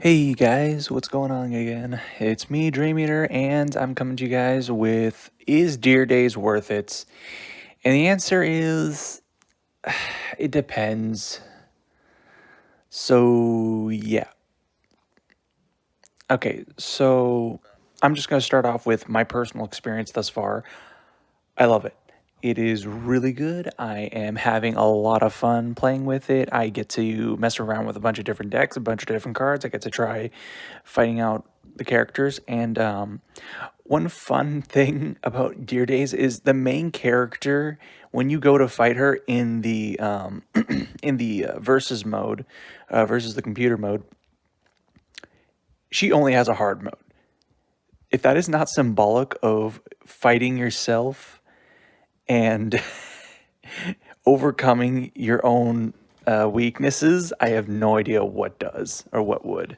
Hey guys, what's going on again? It's me, Dream Eater, and I'm coming to you guys with Is Deer Days worth it? And the answer is it depends. So, yeah. Okay, so I'm just going to start off with my personal experience thus far. I love it. It is really good. I am having a lot of fun playing with it. I get to mess around with a bunch of different decks, a bunch of different cards. I get to try fighting out the characters. And one fun thing about Deer Days is the main character. When you go to fight her in the in the versus mode, versus the computer mode, she only has a hard mode. If that is not symbolic of fighting yourself and overcoming your own weaknesses, I have no idea what does or what would.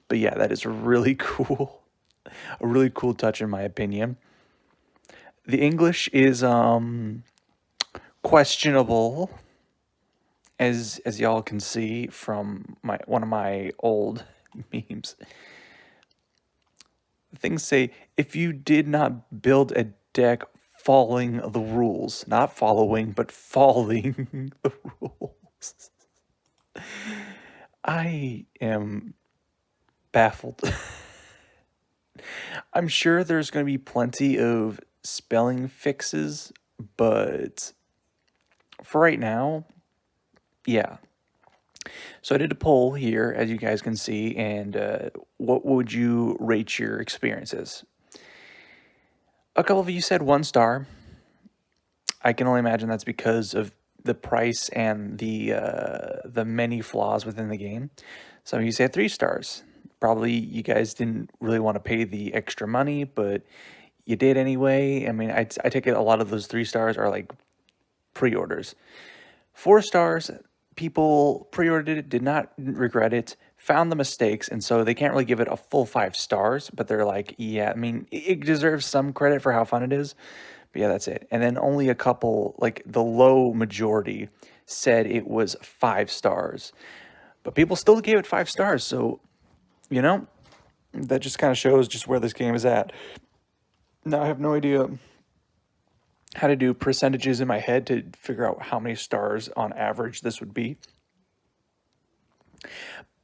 But yeah, that is really cool. A really cool touch, in my opinion. The English is questionable, as y'all can see from my one of my old memes. Things say if you did not build a deck following the rules, not following, but falling the rules. I am baffled. I'm sure there's going to be plenty of spelling fixes, but for right now, yeah. So I did a poll here, as you guys can see, and what would you rate your experiences? A couple of you said 1 star. I can only imagine that's because of the price and the many flaws within the game. Some of you said 3 stars. Probably you guys didn't really want to pay the extra money, but you did anyway. I mean, I take it a lot of those 3 stars are like pre-orders. 4 stars, people pre-ordered it, did not regret it, found the mistakes, and so they can't really give it a full 5 stars, but they're like, yeah, I mean, it deserves some credit for how fun it is. But yeah, that's it. And then only a couple, like the low majority, said it was 5 stars. But people still gave it 5 stars, so, you know, that just kind of shows just where this game is at. Now, I have no idea how to do percentages in my head to figure out how many stars on average this would be.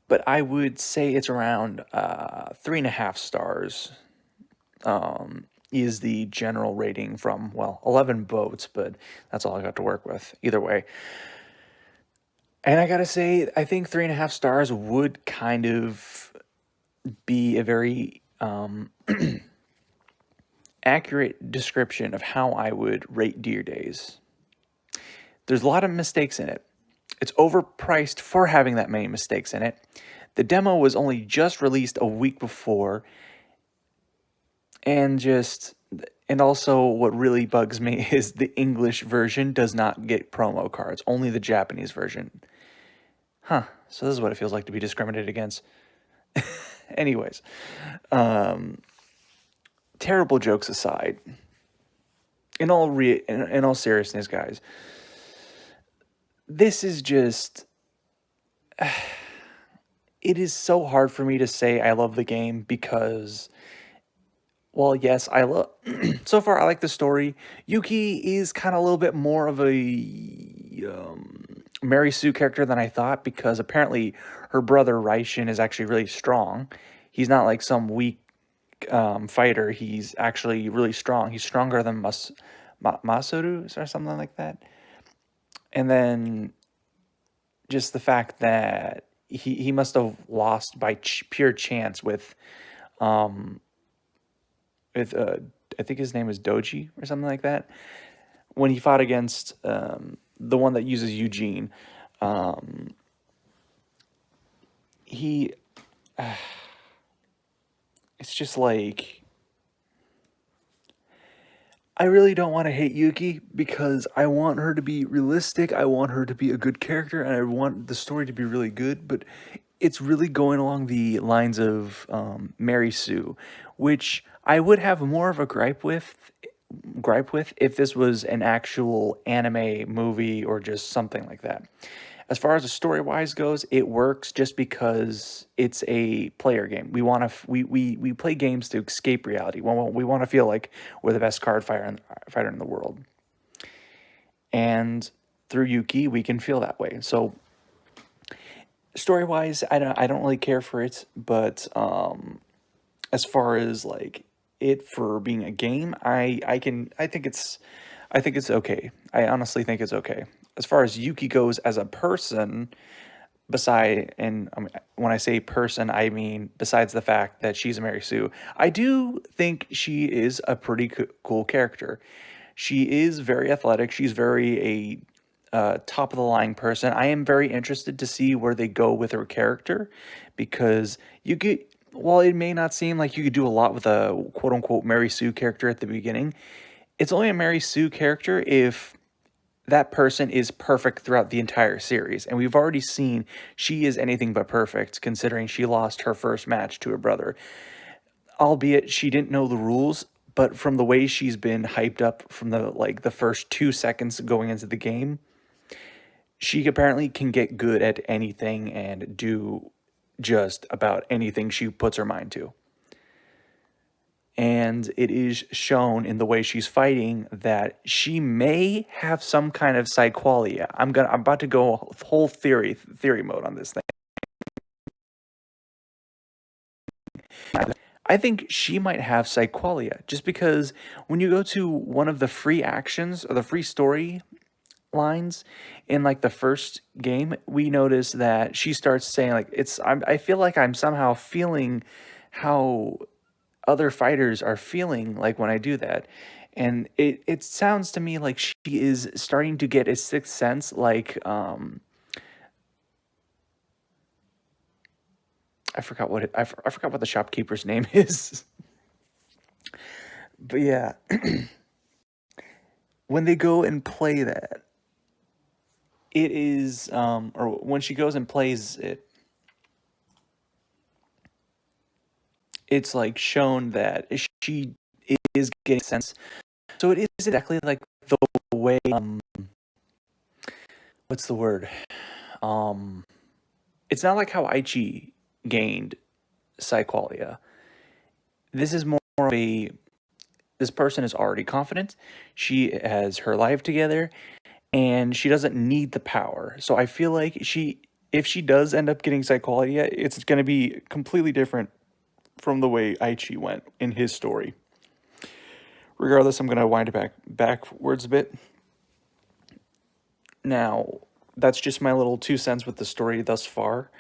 But I would say it's around 3.5 stars is the general rating from, well, 11 votes, but that's all I got to work with. Either way. And I gotta say, I think 3.5 stars would kind of be a very accurate description of how I would rate Deer Days. There's a lot of mistakes in it. It's overpriced for having that many mistakes in it. The demo was only just released a week before, and also what really bugs me is the English version does not get promo cards, only the Japanese version. Huh, so this is what it feels like to be discriminated against. Anyways, terrible jokes aside, in all seriousness, guys, this is just it is so hard for me to say I love the game because, well, yes, I love. So far, I like the story. Yuki is kind of a little bit more of a Mary Sue character than I thought because apparently her brother Raishin is actually really strong. He's not like some weak fighter. He's actually really strong. He's stronger than Masaru or something like that. And then just the fact that he must have lost by pure chance with I think his name is Doji or something like that. When he fought against the one that uses Eugene, he it's just like I really don't want to hate Yuki because I want her to be realistic. I want her to be a good character, and I want the story to be really good. But it's really going along the lines of Mary Sue, which I would have more of a gripe with if this was an actual anime movie or just something like that. As far as the story wise goes, it works just because it's a player game. We want to we play games to escape reality. We want to feel like we're the best fighter in the world, and through Yuki, we can feel that way. So story wise, I don't really care for it, but as far as like it for being a game, I think it's okay. I honestly think it's okay. As far as Yuki goes as a person, when I say person, I mean besides the fact that she's a Mary Sue, I do think she is a pretty cool character. She is very athletic. She's very top of the line person. I am very interested to see where they go with her character because while it may not seem like you could do a lot with a quote unquote Mary Sue character at the beginning, it's only a Mary Sue character if that person is perfect throughout the entire series. And we've already seen she is anything but perfect considering she lost her first match to her brother. Albeit she didn't know the rules, but from the way she's been hyped up from the first 2 seconds going into the game, she apparently can get good at anything and do just about anything she puts her mind to. And it is shown in the way she's fighting that she may have some kind of psyqualia. I'm about to go whole theory mode on this thing. I think she might have psyqualia just because when you go to one of the free actions or the free story lines in like the first game, we notice that she starts saying like I feel like I'm somehow feeling how other fighters are feeling like when I do that. And it sounds to me like she is starting to get a sixth sense, like I forgot what the shopkeeper's name is. But yeah, when they go and play that, it is or when she goes and plays it, it's like shown that she is getting sense. So it is exactly like the way what's the word? It's not like how Aichi gained psyqualia. This is more of a this person is already confident. She has her life together and she doesn't need the power. So I feel like if she does end up getting psyqualia, it's going to be completely different from the way Aichi went in his story. Regardless, I'm going to wind it backwards a bit. Now, that's just my little 2 cents with the story thus far.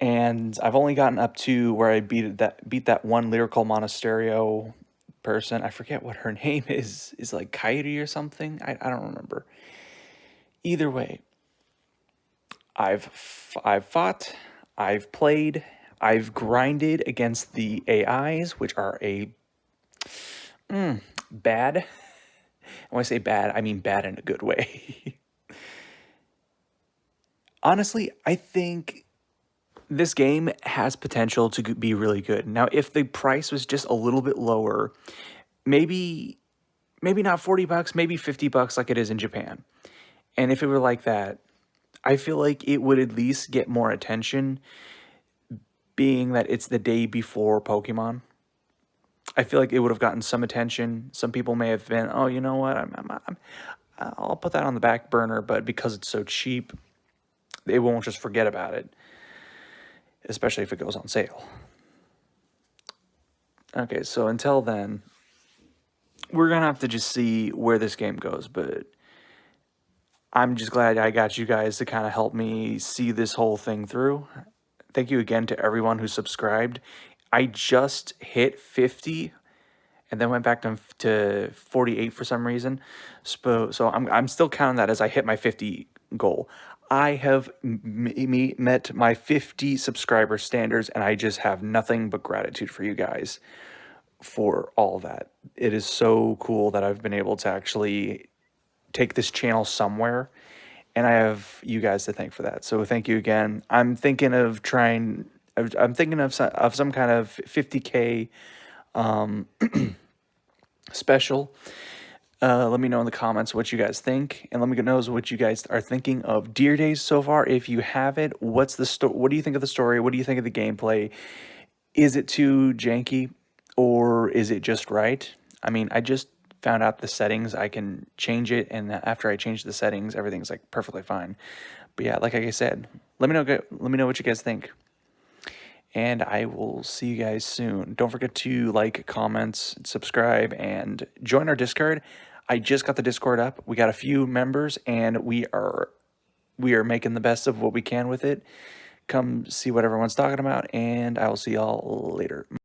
And I've only gotten up to where I beat that one lyrical monasterio person. I forget what her name is. Is like Kairi or something? I don't remember. Either way, I've fought, I've played, I've grinded against the AIs, which are bad. And when I say bad, I mean bad in a good way. Honestly, I think this game has potential to be really good. Now, if the price was just a little bit lower, maybe not $40, maybe $50 like it is in Japan. And if it were like that, I feel like it would at least get more attention, being that it's the day before Pokemon. I feel like it would have gotten some attention. Some people may have been, oh, you know what, I'll put that on the back burner, but because it's so cheap, they won't just forget about it, especially if it goes on sale. Okay, so until then, we're going to have to just see where this game goes, but I'm just glad I got you guys to kind of help me see this whole thing through. Thank you again to everyone who subscribed. I just hit 50 and then went back to 48 for some reason. So I'm still counting that as I hit my 50 goal. I have met my 50 subscriber standards, and I just have nothing but gratitude for you guys for all that. It is so cool that I've been able to actually take this channel somewhere, and I have you guys to thank for that. So thank you again. I'm thinking of some kind of 50K special. Let me know in the comments what you guys think, and let me know what you guys are thinking of Deer Days so far. If you have it, what's the What do you think of the story? What do you think of the gameplay? Is it too janky, or is it just right? I mean, I just found out the settings. I can change it, and after I change the settings, everything's like perfectly fine. But yeah, like I said, let me know. Let me know what you guys think, and I will see you guys soon. Don't forget to like, comments, subscribe, and join our Discord. I just got the Discord up. We got a few members, and we are making the best of what we can with it. Come see what everyone's talking about, and I will see y'all later.